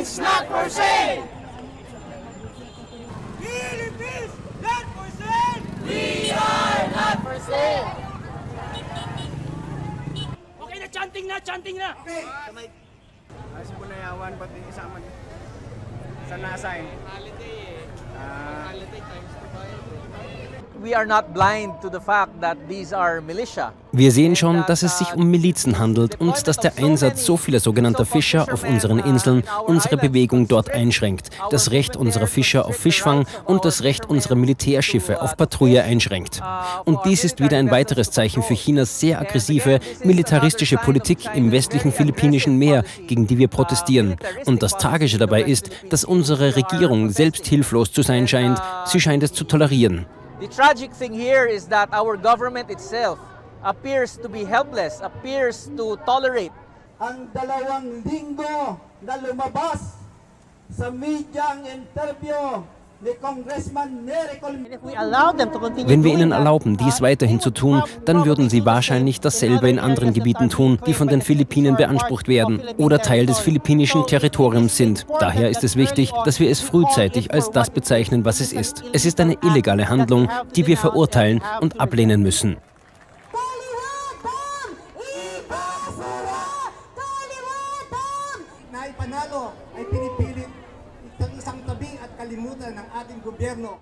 Philippines not for sale! Philippines not for sale! We are not for sale! Okay na, chanting na! Okay. Ayos po na yawan, pati isama niyo. Sa nasign. Holiday Holiday times to buy. We are not blind to the fact that these are militia. Wir sehen schon, dass es sich um Milizen handelt und dass der Einsatz so vieler sogenannter Fischer auf unseren Inseln unsere Bewegung dort einschränkt, das Recht unserer Fischer auf Fischfang und das Recht unserer Militärschiffe auf Patrouille einschränkt. Und dies ist wieder ein weiteres Zeichen für Chinas sehr aggressive, militaristische Politik im westlichen Philippinischen Meer, gegen die wir protestieren. Und das Tragische dabei ist, dass unsere Regierung selbst hilflos zu sein scheint. Sie scheint es zu tolerieren. The tragic thing here is that our government itself appears to be helpless, appears to tolerate. Ang 2 linggo na lumabas sa media ang interview ni Congressman Nery Colmenares. Wenn wir ihnen erlauben, dies weiterhin zu tun, dann würden sie wahrscheinlich dasselbe in anderen Gebieten tun, die von den Philippinen beansprucht werden oder Teil des philippinischen Territoriums sind. Daher ist es wichtig, dass wir es frühzeitig als das bezeichnen, was es ist. Es ist eine illegale Handlung, die wir verurteilen und ablehnen müssen. Naipanalo ay pinipilit isang tabi at kalimutan ng ating gobyerno.